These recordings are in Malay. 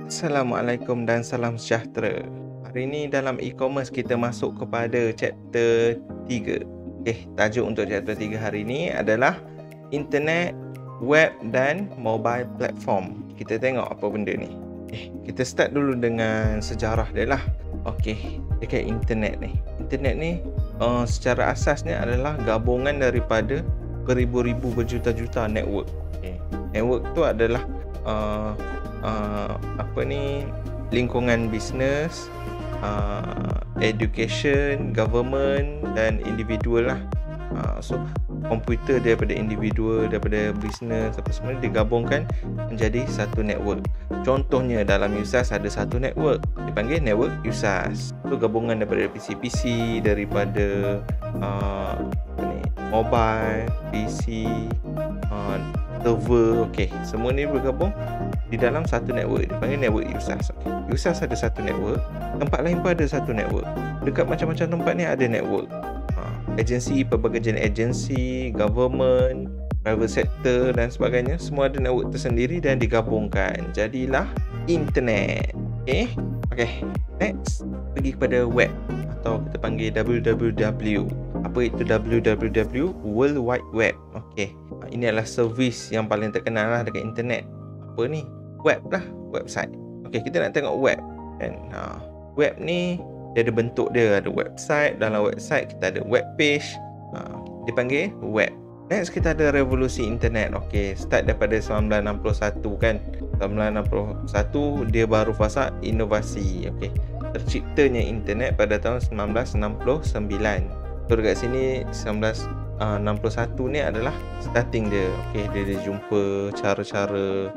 Assalamualaikum dan salam sejahtera. Hari ini dalam e-commerce kita masuk kepada chapter 3. Tajuk untuk chapter 3 hari ini adalah internet, web dan mobile platform. Kita tengok apa benda ni. Kita start dulu dengan sejarah dia lah. Dekat internet ni. Internet ni secara asasnya adalah gabungan daripada beribu-ribu berjuta-juta network. Network tu adalah lingkungan bisnes, education, government dan individual lah. So komputer daripada individual, daripada bisnes, apa semua digabungkan menjadi satu network. Contohnya dalam USAS ada satu network dipanggil network USAS. So gabungan daripada PC-PC, daripada mobile, PC, server, semua ni bergabung di dalam satu network dipanggil network USAS. USAS ada satu network, tempat lain pun ada satu network. Dekat macam-macam tempat ni ada network. Agensi, pelbagai jenis agensi, government, private sector dan sebagainya, semua ada network tersendiri dan digabungkan. Jadilah internet. Next, pergi kepada web atau kita panggil www. Apa itu www? World Wide Web. Ini adalah servis yang paling terkenal lah dekat internet. Apa ni? Web lah, website. Kita nak tengok web kan. Web ni dia ada bentuk dia, ada website. Dalam website kita ada web page. Dipanggil web. Next kita ada revolusi internet. Start daripada 1961 kan. 1961 dia baru fasa inovasi. Terciptanya internet pada tahun 1969. So dekat sini 1961 ni adalah starting dia. Dia jumpa cara-cara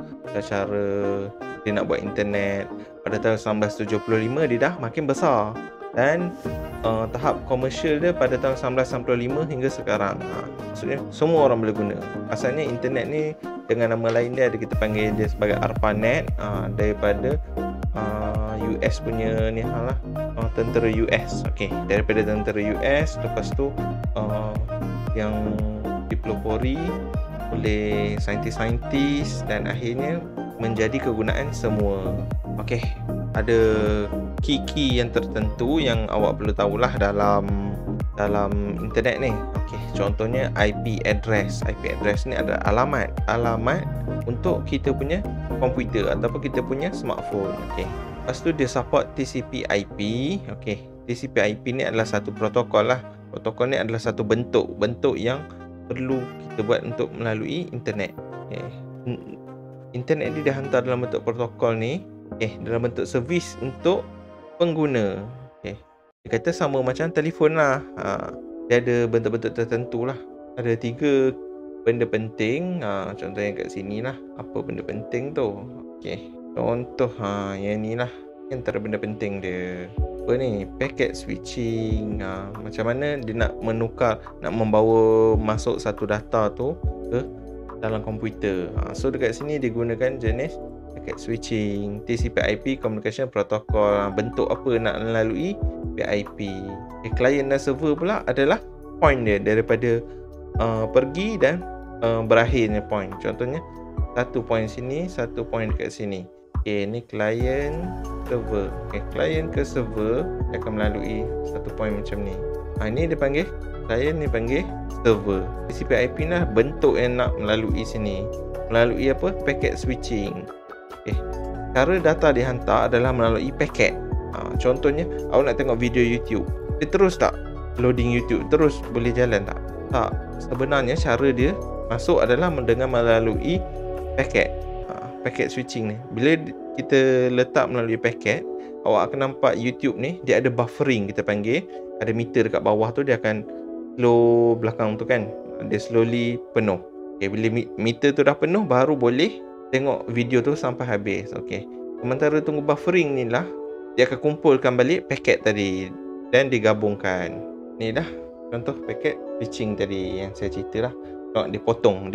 dia nak buat internet. Pada tahun 1975 dia dah makin besar. Dan tahap komersial dia pada tahun 1995 hingga sekarang. Maksudnya semua orang boleh guna. Asalnya internet ni dengan nama lain dia ada, kita panggil dia sebagai ARPANET, daripada US punya ni lah, tentera US. Daripada tentera US, lepas tu yang dipelopori oleh saintis-saintis dan akhirnya menjadi kegunaan semua. Ada key-key yang tertentu yang awak perlu tahulah dalam internet ni. Contohnya IP address. IP address ni adalah alamat untuk kita punya komputer ataupun kita punya smartphone. Lepas tu dia support TCP/IP. TCP/IP ni adalah satu protokol lah. Protokol ni adalah satu bentuk yang perlu kita buat untuk melalui internet. Internet ni dihantar dalam bentuk protokol ni, dalam bentuk servis untuk pengguna. Dia kata sama macam telefon lah. Dia ada bentuk-bentuk tertentu lah. Ada 3 benda penting. Contohnya kat sini lah. Apa benda penting tu? Contoh yang ni lah, antara benda penting dia. Apa ni? Packet switching. Macam mana dia nak menukar, nak membawa masuk satu data tu ke dalam komputer. So dekat sini digunakan jenis packet switching. TCP/IP communication protocol. Bentuk apa nak melalui PIP. Client dan server pula adalah point dia, daripada pergi dan berakhirnya point. Contohnya satu point sini, satu point dekat sini. Ni client server. Client ke server dia akan melalui satu point macam ni. Ni dia panggil client, ni panggil server. TCP/IP lah bentuk yang nak melalui sini. Melalui apa? Packet switching. Cara data dihantar adalah melalui paket. Contohnya awak nak tengok video YouTube, dia terus tak loading YouTube, terus boleh jalan tak? Tak. Sebenarnya cara dia masuk adalah dengan melalui paket. Paket switching ni, bila kita letak melalui paket, awak akan nampak YouTube ni dia ada buffering, kita panggil. Ada meter dekat bawah tu, dia akan slow belakang tu kan, dia slowly penuh. Bila meter tu dah penuh, baru boleh tengok video tu sampai habis. Sementara tunggu buffering ni lah, dia akan kumpulkan balik paket tadi dan digabungkan. Ni dah contoh paket switching tadi yang saya cerita lah. Dia potong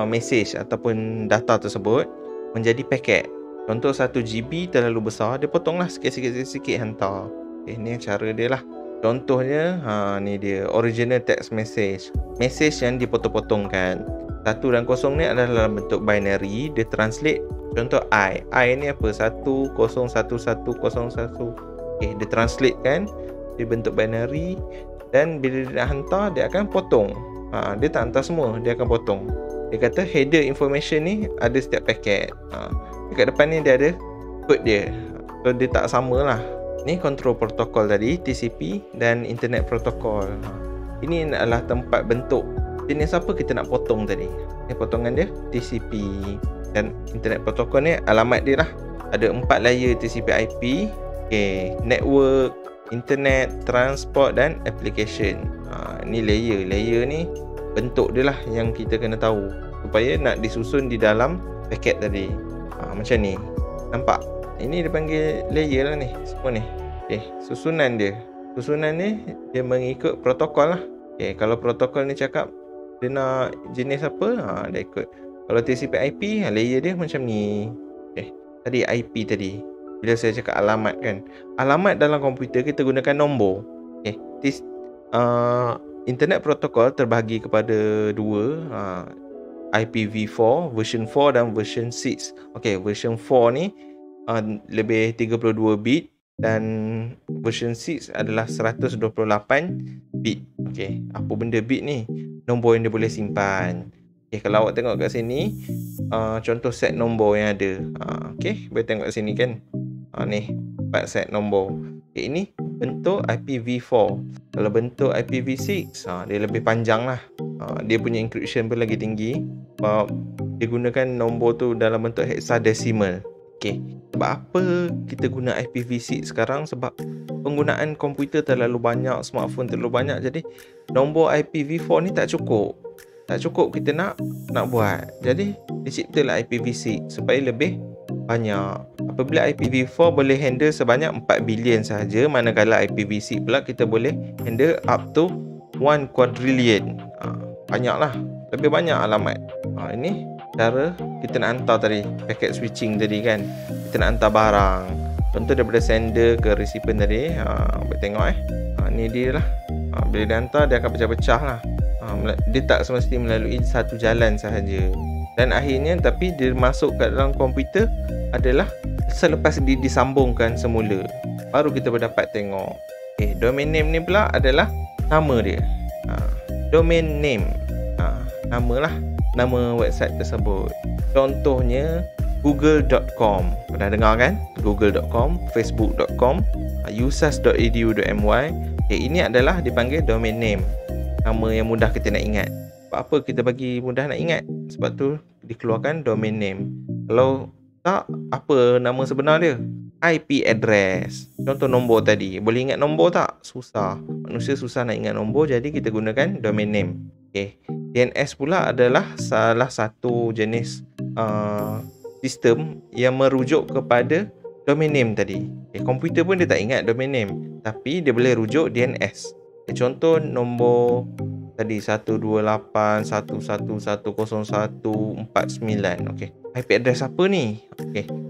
message ataupun data tersebut menjadi paket. Contoh 1 GB terlalu besar, dia potonglah sikit-sikit hantar. Ni cara dia lah. Contohnya ni dia original text message. Message yang dipotong-potongkan. 1 dan 0 ni adalah dalam bentuk binary. Dia translate Contoh I ni apa? 101101. Dia translate kan, dia bentuk binary, dan bila dia nak hantar, dia akan potong. Dia tak hantar semua, dia akan potong. Dia kata header information ni ada setiap paket. Dekat depan ni dia ada kod dia. So dia tak sama lah. Ni control protocol tadi, TCP dan internet protocol. Ini adalah tempat bentuk jenis apa kita nak potong tadi. Ni potongan dia TCP. Dan internet protocol ni alamat dia lah. Ada 4 layer TCP IP. Network, internet, transport dan application. Ni layer ni bentuk dia lah yang kita kena tahu supaya nak disusun di dalam paket tadi. Macam ni. Nampak? Ini dia panggil layer lah ni. Semua ni. Susunan dia. Susunan ni dia mengikut protokol lah. Kalau protokol ni cakap dia nak jenis apa, dia ikut. Kalau TCP IP, layer dia macam ni. Tadi IP tadi. Bila saya cakap alamat kan, alamat dalam komputer kita gunakan nombor. Internet protocol terbahagi kepada dua, IPv4 version 4 dan version 6. Version 4 ni lebih 32 bit dan version 6 adalah 128 bit. Apa benda bit ni? Nombor yang dia boleh simpan. Kalau awak tengok kat sini, contoh set nombor yang ada. Boleh tengok kat sini kan. Ni 4 set nombor. Ini bentuk IPv4. Kalau bentuk IPv6, dia lebih panjang lah. Dia punya encryption pun lagi tinggi. Sebab dia gunakan nombor tu dalam bentuk hexadecimal. Sebab apa kita guna IPv6 sekarang? Sebab penggunaan komputer terlalu banyak, smartphone terlalu banyak. Jadi nombor IPv4 ni tak cukup. Tak cukup kita nak buat. Jadi diciptalah IPv6 supaya lebih banyak. Apabila IPv4 boleh handle sebanyak 4 bilion sahaja, manakala IPv6 pula kita boleh handle up to 1 quadrillion. Banyaklah, lebih banyak alamat. Ini cara kita nak hantar tadi, packet switching tadi kan. Kita nak hantar barang. Contoh daripada sender ke receiver tadi. Boleh tengok ni dia lah. Bila dia hantar, dia akan pecah-pecah lah. Dia tak semestinya melalui satu jalan sahaja. Dan akhirnya tapi dia masuk kat dalam komputer adalah selepas disambungkan semula, baru kita dapat tengok. Domain name ni pula adalah nama dia. Domain name, nama lah, nama website tersebut. Contohnya google.com. Pernah dengar kan? google.com, facebook.com, usas.edu.my. Ini adalah dipanggil domain name. Nama yang mudah kita nak ingat. Sebab apa kita bagi mudah nak ingat? Sebab tu dikeluarkan domain name. Kalau tak, apa nama sebenar dia? IP address. Contoh nombor tadi. Boleh ingat nombor tak? Susah. Manusia susah nak ingat nombor, jadi kita gunakan domain name. DNS pula adalah salah satu jenis sistem yang merujuk kepada domain name tadi. Komputer pun dia tak ingat domain name, tapi dia boleh rujuk DNS. Contoh nombor tadi 128.111.101.49. IP address apa ni?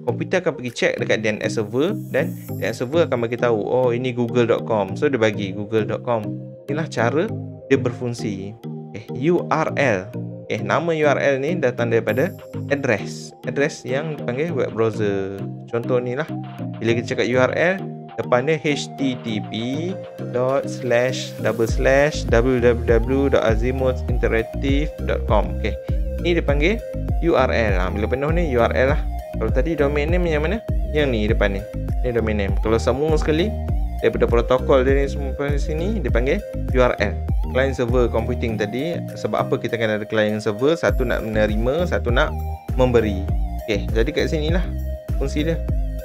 Komputer akan pergi check dekat DNS server dan DNS server akan bagi tahu, oh ini google.com. So dia bagi google.com. Inilah cara dia berfungsi. URL. Nama URL ni datang daripada address yang dipanggil web browser. Contoh ni lah. Bila kita cakap URL, depan dia http://www.azimutinteractive.com. Ni dia panggil URL. Bila penuh ni URL lah. Kalau tadi domain name yang mana? Yang ni depan ni. Ni domain name. Kalau sambung sekali daripada protokol dia ni semua sini dipanggil URL. Client server computing tadi. Sebab apa kita akan ada client server? Satu nak menerima, satu nak memberi. Jadi kat sini lah fungsi dia.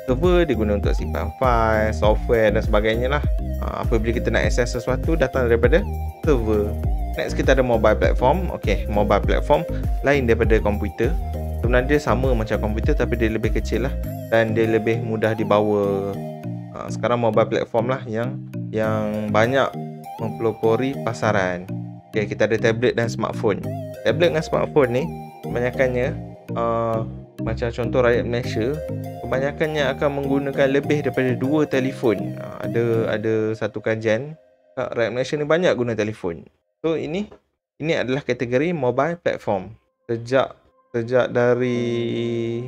Server dia guna untuk simpan file, software dan sebagainya lah. Apabila kita nak akses sesuatu, datang daripada server. Next kita ada mobile platform. Mobile platform lain daripada komputer. Sebenarnya dia sama macam komputer, tapi dia lebih kecil lah dan dia lebih mudah dibawa. Sekarang mobile platform lah yang banyak mempelopori pasaran. Kita ada tablet dan smartphone. Tablet dan smartphone ni kebanyakannya macam contoh rakyat Malaysia, kebanyakannya akan menggunakan lebih daripada 2 telefon. Ada satu kajian, rakyat Malaysia ni banyak guna telefon. So ini adalah kategori mobile platform. Sejak dari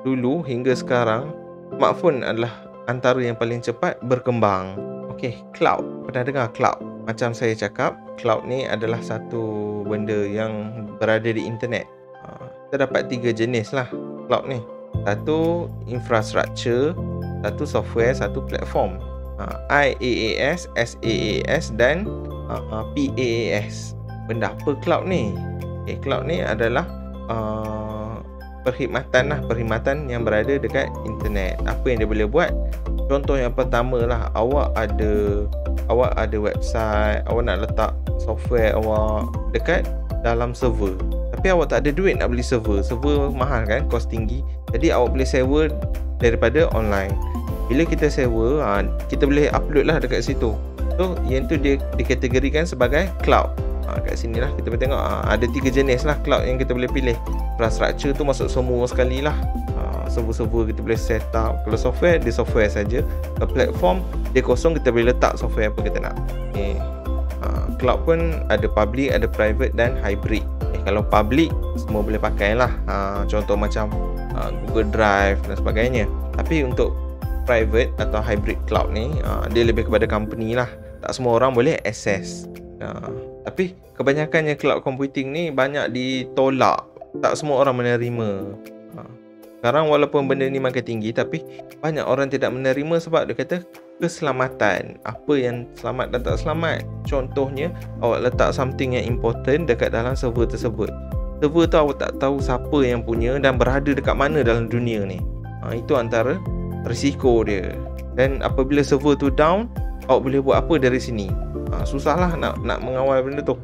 dulu hingga sekarang, smartphone adalah antara yang paling cepat berkembang. Okey, cloud. Pernah dengar cloud? Macam saya cakap, cloud ni adalah satu benda yang berada di internet. Kita dapat 3 jenis lah cloud ni. Satu infrastructure, satu software, satu platform. IaaS, SaaS dan PaaS. Benda apa cloud ni? Cloud ni adalah perkhidmatan yang berada dekat internet. Apa yang dia boleh buat? Contoh yang pertama lah, awak ada website, awak nak letak software awak dekat dalam server, tapi awak tak ada duit nak beli server mahal kan, kos tinggi. Jadi awak boleh sewa daripada online. Bila kita sewa, kita boleh upload lah dekat situ. So yang tu dia dikategorikan sebagai cloud. Kat sini lah kita boleh tengok ada 3 jenis lah cloud yang kita boleh pilih. Infrastructure tu masuk semua sekali lah, server-server kita boleh set up. Kalau software, dia software saja. Kalau platform, dia kosong, kita boleh letak software apa kita nak. Cloud pun ada public, ada private dan hybrid. Kalau public, semua boleh pakai lah, contoh macam Google Drive dan sebagainya. Tapi untuk private atau hybrid cloud ni, dia lebih kepada company lah. Tak semua orang boleh access. Tapi kebanyakannya cloud computing ni banyak ditolak. Tak semua orang menerima. Sekarang walaupun benda ni makin tinggi, tapi banyak orang tidak menerima sebab dia kata keselamatan. Apa yang selamat dan tak selamat. Contohnya, awak letak something yang important dekat dalam server tersebut. Server tu awak tak tahu siapa yang punya dan berada dekat mana dalam dunia ni. Itu antara risiko dia. Dan apabila server tu down, awak boleh buat apa dari sini? Susahlah nak mengawal benda tu.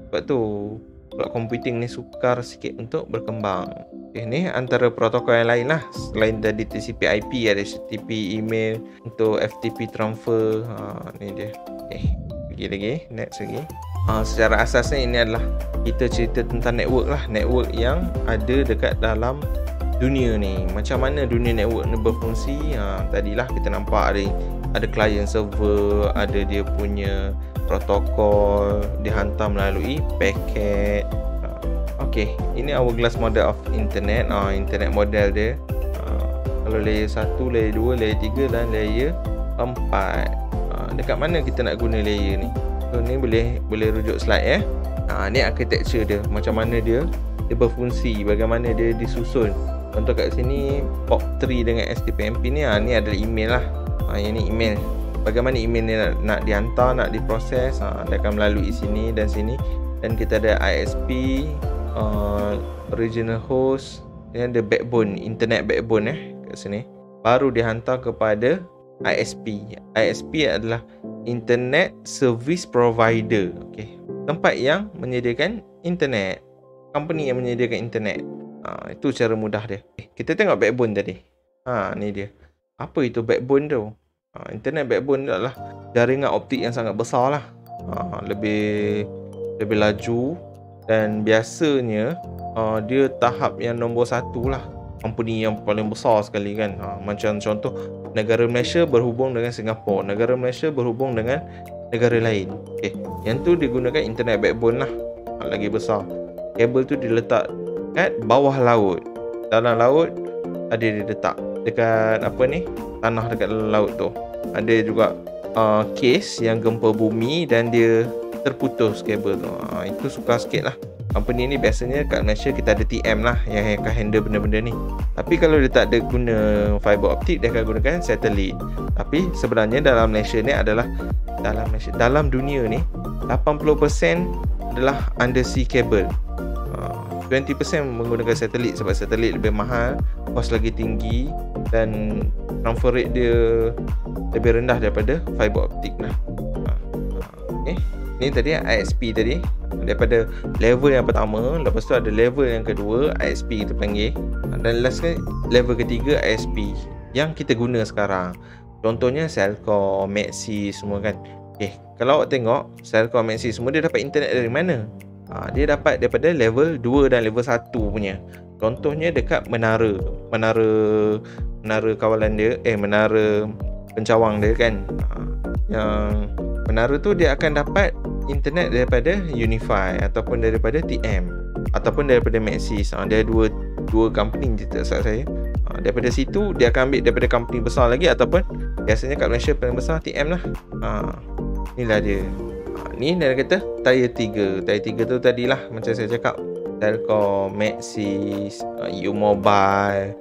Sebab tu cloud computing ni sukar sikit untuk berkembang. Ni antara protokol yang lain lah. Selain tadi TCP/IP, ada HTTP email untuk FTP transfer. Ni dia. Pergi lagi, next lagi. Secara asasnya ini adalah kita cerita tentang network lah. Network yang ada dekat dalam dunia ni. Macam mana dunia network ni berfungsi? Tadilah kita nampak ada client server, ada dia punya protokol, dihantar melalui paket. Okey, ini hourglass model of internet. Internet model dia. Kalau layer 1, layer 2, layer 3 dan layer 4. Dekat mana kita nak guna layer ni? So ni boleh rujuk slide ni architecture dia. Macam mana dia berfungsi, bagaimana dia disusun. Contoh kat sini POP3 dengan STPMP ni ni adalah email lah. Yang ni email. Bagaimana email ni nak dihantar, nak diproses, dia akan melalui sini dan sini. Dan kita ada ISP, original host, dan ada backbone, internet backbone kat sini. Baru dihantar kepada ISP. ISP adalah internet service provider. Tempat yang menyediakan internet, company yang menyediakan internet. Itu cara mudah dia. Kita tengok backbone tadi. Ni dia. Apa itu backbone tu? Internet backbone adalah jaringan optik yang sangat besar lah. Lebih laju. Dan biasanya dia tahap yang nombor 1 lah. Company yang paling besar sekali kan. Macam contoh, negara Malaysia berhubung dengan Singapura, negara Malaysia berhubung dengan negara lain. Yang tu digunakan internet backbone lah. Lagi besar. Kabel tu diletak kat bawah laut. Dalam laut ada dia letak dekat tanah dekat dalam laut tu. Ada juga case yang gempa bumi dan dia terputus kabel tu. Itu sukar sikit lah. Company ni biasanya kat Malaysia kita ada TM lah yang akan handle benda-benda ni. Tapi kalau dia tak ada guna fiber optik, dia akan gunakan satelit. Tapi sebenarnya dalam Malaysia ni adalah dalam dunia ni 80% adalah undersea cable. 20% menggunakan satelit sebab satelit lebih mahal, kos lagi tinggi dan transfer rate dia lebih rendah daripada fiber optik lah. Ni tadi ISP tadi, daripada level yang pertama, lepas tu ada level yang kedua, ISP kita panggil, dan last kan level ketiga ISP yang kita guna sekarang. Contohnya Celcom, Maxis semua kan. Kalau awak tengok Celcom, Maxis semua, dia dapat internet dari mana? Dia dapat daripada level 2 dan level 1 punya. Contohnya dekat menara kawalan dia, menara pencawang dia kan. Yang menara tu dia akan dapat internet daripada Unify ataupun daripada TM. ataupun daripada Maxis. Dia dua company je tak salah saya. Daripada situ dia akan ambil daripada company besar lagi, ataupun biasanya kat Malaysia paling besar TM lah. Inilah dia. Ni dia kata tier 3. Tier 3 tu tadilah macam saya cakap, Telkom, Maxis, U Mobile,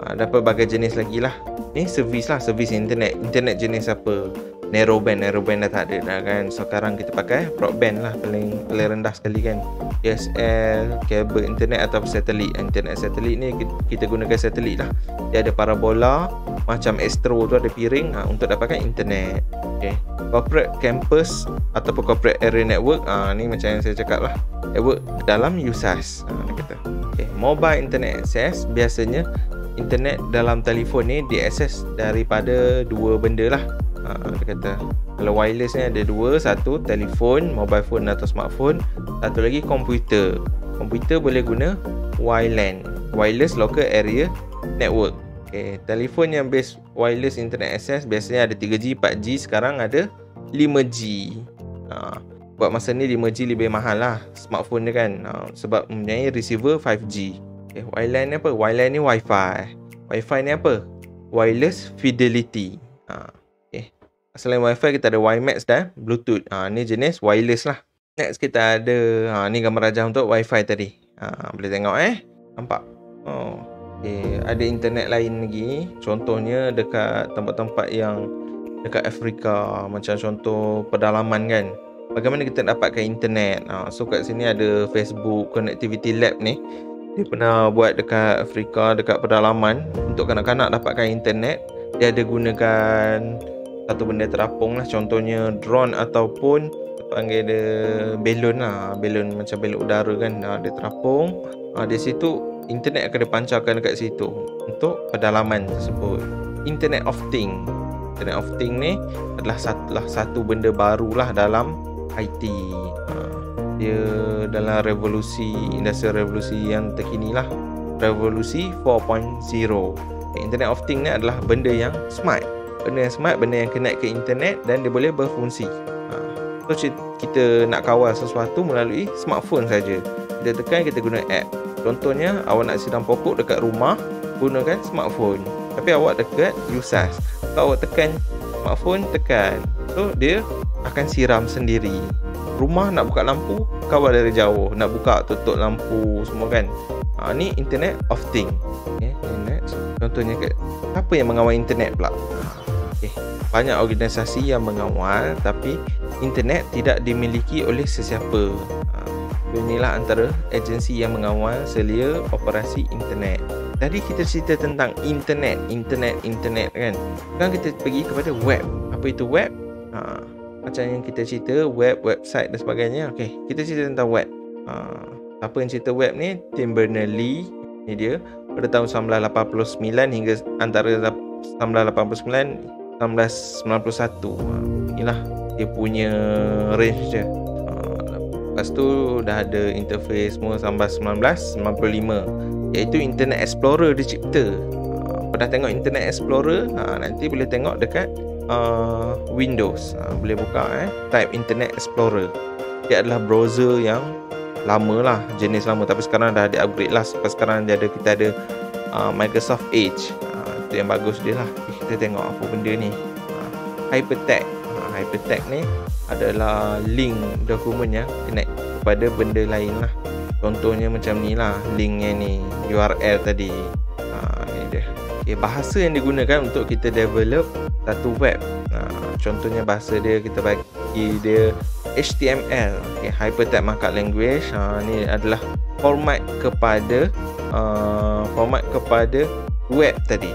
ada pelbagai jenis lagi lah. Ni servis lah, servis internet. Internet jenis apa? Narrowband dah tak ada dah kan. Sekarang kita pakai broadband lah, paling rendah sekali kan. DSL, kabel internet atau satelit. Internet satelit ni kita gunakan satelit lah. Dia ada parabola, macam Astro tu ada piring untuk dapatkan internet. Okay. Corporate campus ataupun corporate area network, ni macam yang saya cakap lah, network dalam USAS. Dia kata. Okay. Mobile internet access, biasanya internet dalam telefon ni diakses daripada dua benda lah. Dia kata kalau wireless ni ada dua, satu telefon, mobile phone atau smartphone, satu lagi komputer. Komputer boleh guna WLAN, wireless local area network. Okay. Telefon yang base wireless internet access biasanya ada 3G, 4G, sekarang ada 5G. Buat masa ni 5G lebih mahal lah smartphone dia kan, sebab mempunyai receiver 5G. Okay. WLAN ni apa? WLAN ni Wi-Fi. Wi-Fi ni apa? Wireless Fidelity. Selain Wi-Fi kita ada WiMAX dan Bluetooth. Ni jenis wireless lah. Next kita ada ni gambar rajah untuk Wi-Fi tadi. Boleh tengok nampak. Okay. Ada internet lain lagi. Contohnya dekat tempat-tempat yang dekat Afrika, macam contoh pedalaman kan. Bagaimana kita dapatkan internet? So kat sini ada Facebook Connectivity Lab ni. Dia pernah buat dekat Afrika, dekat pedalaman, untuk kanak-kanak dapatkan internet. Dia ada gunakan satu benda terapung lah, contohnya drone ataupun panggil dia belon lah, belon macam belon udara kan. Dia terapung, di situ internet akan dipancarkan dekat situ untuk pedalaman tersebut. Internet of Thing. Internet of Thing ni adalah satu benda baru lah dalam IT. Dia dalam industrial revolusi yang terkini lah, revolusi 4.0. Internet of Thing ni adalah benda yang smart. Benda yang smart, benda yang connect ke internet dan dia boleh berfungsi. So kita nak kawal sesuatu melalui smartphone saja. Kita tekan, kita guna app. Contohnya awak nak siram pokok dekat rumah, gunakan smartphone. Tapi awak dekat USAS, kalau awak tekan smartphone, tekan, so dia akan siram sendiri. Rumah nak buka lampu, kawal dari jauh. Nak buka, tutup lampu semua kan. Ni Internet of Thing. Okay, next. Contohnya siapa yang mengawal internet pula? Banyak organisasi yang mengawal, tapi internet tidak dimiliki oleh sesiapa. Inilah antara agensi yang mengawal selia operasi internet. Tadi kita cerita tentang internet kan. Sekarang kita pergi kepada web. Apa itu web? Macam yang kita cerita web, website dan sebagainya. Okey, kita cerita tentang web. Siapa yang cerita web ni? Tim Berners-Lee. Ni dia pada tahun 1989 hingga antara 1989 1991. Inilah dia punya range dia. Lepas tu dah ada interface semua sampai 1995, iaitu Internet Explorer dicipta. Pernah tengok Internet Explorer? Nanti boleh tengok dekat Windows. Boleh buka type Internet Explorer. Dia adalah browser yang lama lah, jenis lama, tapi sekarang dah ada upgrade lah. Sekarang kita ada Microsoft Edge. Itu yang bagus dia lah. Kita tengok apa benda ni. Hypertext. Hypertext ni adalah link dokumen yang connect kepada benda lain lah. Contohnya macam ni lah, linknya ni, URL tadi. Ni dia. Okay, bahasa yang digunakan untuk kita develop satu web. Contohnya bahasa dia, kita bagi dia HTML. Okay, Hypertext Markup Language. Ni adalah format kepada web tadi.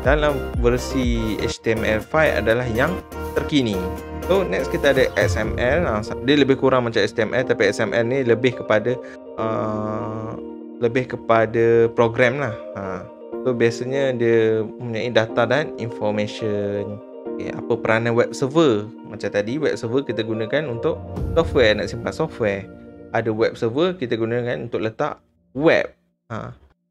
Dalam versi HTML5 adalah yang terkini. So next kita ada XML. Dia lebih kurang macam HTML, tapi XML ni lebih kepada program lah. So biasanya dia mempunyai data dan information. Okay, apa peranan web server? Macam tadi, web server kita gunakan untuk software, nak simpan software. Ada web server kita gunakan untuk letak web.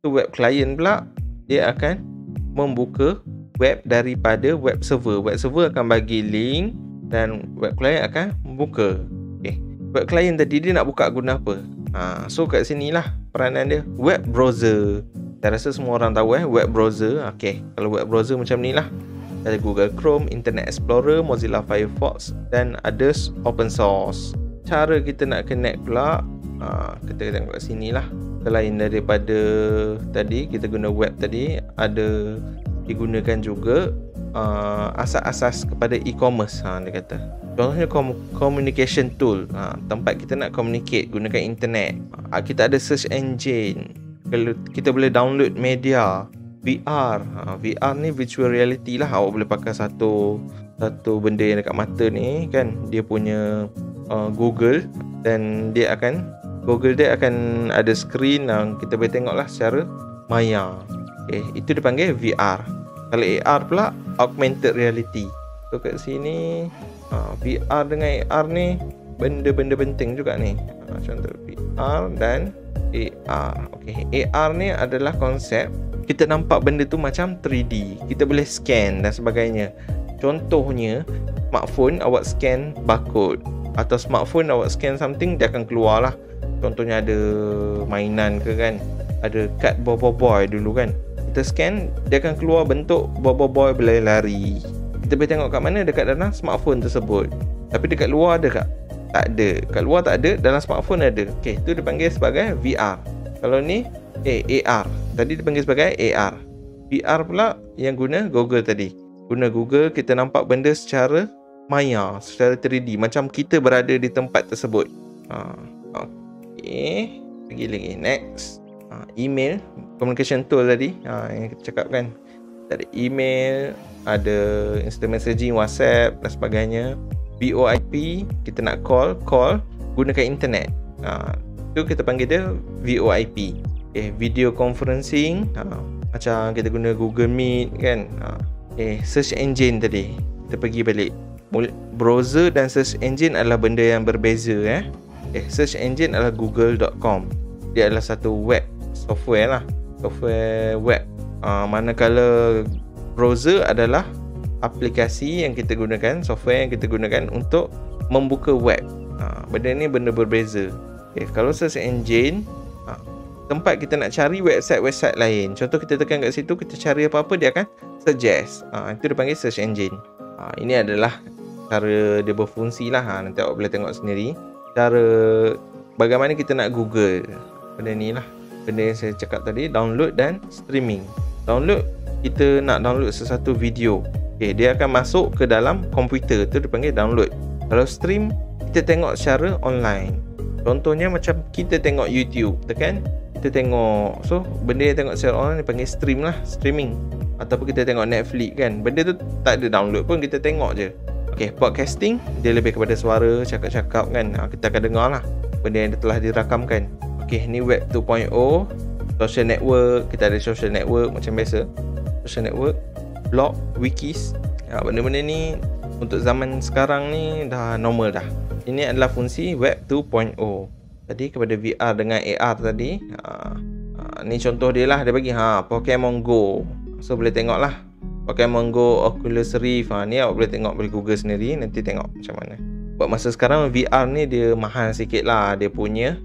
So web client pula, dia akan membuka web daripada web server. Web server akan bagi link dan web client akan membuka. Okay. Web client tadi dia nak buka guna apa? So kat sinilah peranan dia. Web browser. Saya rasa semua orang tahu web browser. Okey, kalau web browser macam ni lah. Ada Google Chrome, Internet Explorer, Mozilla Firefox dan others open source. Cara kita nak connect pula, kita tengok kat sini lah. Selain daripada tadi kita guna web tadi, ada digunakan juga asas-asas kepada e-commerce. Dia kata contohnya communication tool, tempat kita nak communicate gunakan internet. Kita ada search engine, kalau kita boleh download media. VR, VR ni virtual reality lah. Awak boleh pakai satu benda yang dekat mata ni kan, dia punya Google, dan Google dia akan ada screen yang kita boleh tengok lah secara maya. Itu dipanggil VR. Kalau AR pula augmented reality. So kat sini VR dengan AR ni benda-benda penting juga ni. Contoh VR dan AR. AR ni adalah konsep kita nampak benda tu macam 3D. Kita boleh scan dan sebagainya. Contohnya smartphone awak scan barcode, atau smartphone awak scan something, dia akan keluar lah. Contohnya ada mainan ke kan, ada kad boy dulu kan, kita scan, dia akan keluar bentuk boy berlari-lari. Kita boleh tengok kat mana, dekat dalam smartphone tersebut. Tapi dekat luar ada tak? Tak ada. Kat luar tak ada, dalam smartphone ada. Itu dipanggil sebagai VR. Kalau ni AR, tadi dipanggil sebagai AR. VR pula yang guna Google tadi. Guna Google, kita nampak benda secara maya, secara 3D, macam kita berada di tempat tersebut. Lagi next. Email, communication tool tadi yang kita cakap kan. Ada email, ada instant messaging, WhatsApp dan sebagainya. VoIP, kita nak call gunakan internet. Itu kita panggil dia VoIP. Video conferencing, macam kita guna Google Meet kan. Search engine tadi, kita pergi balik. Browser dan search engine adalah benda yang berbeza. Search engine adalah google.com. Dia adalah satu web software lah, software web. Manakala browser adalah aplikasi yang kita gunakan, software yang kita gunakan untuk membuka web. Benda ni benda berbeza. Kalau search engine, tempat kita nak cari website lain. Contoh kita tekan kat situ, kita cari apa-apa, dia akan suggest. Itu dipanggil search engine. Ini adalah cara dia berfungsi lah. Nanti awak boleh tengok sendiri cara bagaimana kita nak Google. Benda ni lah, benda yang saya cakap tadi, download dan streaming. Download, kita nak download sesuatu video, dia akan masuk ke dalam komputer, itu dipanggil download. Kalau stream, kita tengok secara online. Contohnya macam kita tengok YouTube, tekan, kita tengok. So benda yang tengok secara online dipanggil stream lah, streaming. Ataupun kita tengok Netflix kan, benda tu tak ada download pun, kita tengok je. Podcasting, dia lebih kepada suara, cakap-cakap kan. Kita akan dengar lah benda yang telah dirakamkan. Ni web 2.0. Social network, kita ada social network macam biasa. Social network, blog, wikis. Benda-benda ni untuk zaman sekarang ni dah normal dah. Ini adalah fungsi web 2.0. Tadi kepada VR dengan AR tadi, ni contoh dia lah, dia bagi Pokemon Go. So boleh tengok lah Pokemon Go, Oculus Rift. Ni awak boleh tengok, boleh Google sendiri, nanti tengok macam mana. Buat masa sekarang VR ni dia mahal sikit lah. Dia punya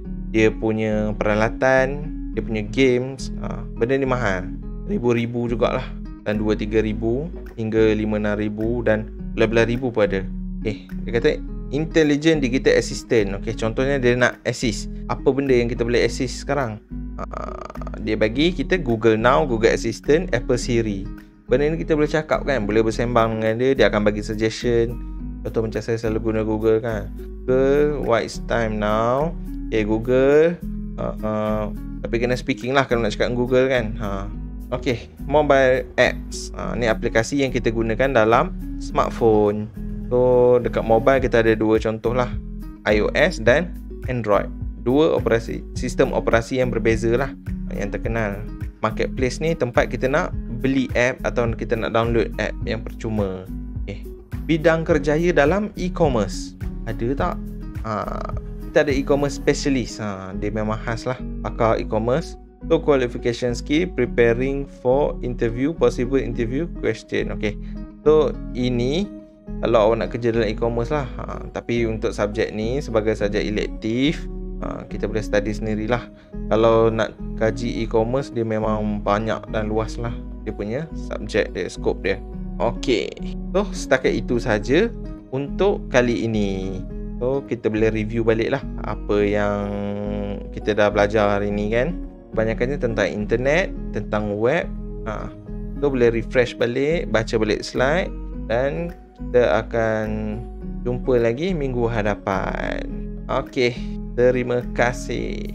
peralatan, dia punya games, benda ni mahal, ribu-ribu jugalah. Dan 2-3 ribu hingga 5-6 ribu dan belah-belah ribu pun ada. Dia kata Intelligent Digital Assistant. Contohnya dia nak assist. Apa benda yang kita boleh assist sekarang? Dia bagi kita Google Now, Google Assistant, Apple Siri. Benda ni kita boleh cakap kan, boleh bersembang dengan dia. Dia akan bagi suggestion. Contoh macam saya selalu guna Google kan, Google, what is time now? Google, tapi kena speaking lah kalau nak cakap dengan Google kan. Mobile apps, ni aplikasi yang kita gunakan dalam smartphone. So dekat mobile kita ada dua contoh lah, iOS dan Android. Dua sistem operasi yang berbeza lah yang terkenal. Marketplace ni tempat kita nak beli app atau kita nak download app yang percuma. Bidang kerjaya dalam e-commerce, ada tak? Kita ada e-commerce specialist. Dia memang khas lah, pakar e-commerce. So qualification skill, preparing for interview, possible interview question. So ini kalau awak nak kerja dalam e-commerce lah. Tapi untuk subjek ni sebagai subjek elektif, Kita boleh study sendirilah. Kalau nak kaji e-commerce, dia memang banyak dan luas lah dia punya subjek dia, skop dia. Okey, so setakat itu saja untuk kali ini. So kita boleh review balik lah apa yang kita dah belajar hari ni kan. Kebanyakannya tentang internet, tentang web. So boleh refresh balik, baca balik slide, dan kita akan jumpa lagi minggu hadapan. Okey, terima kasih.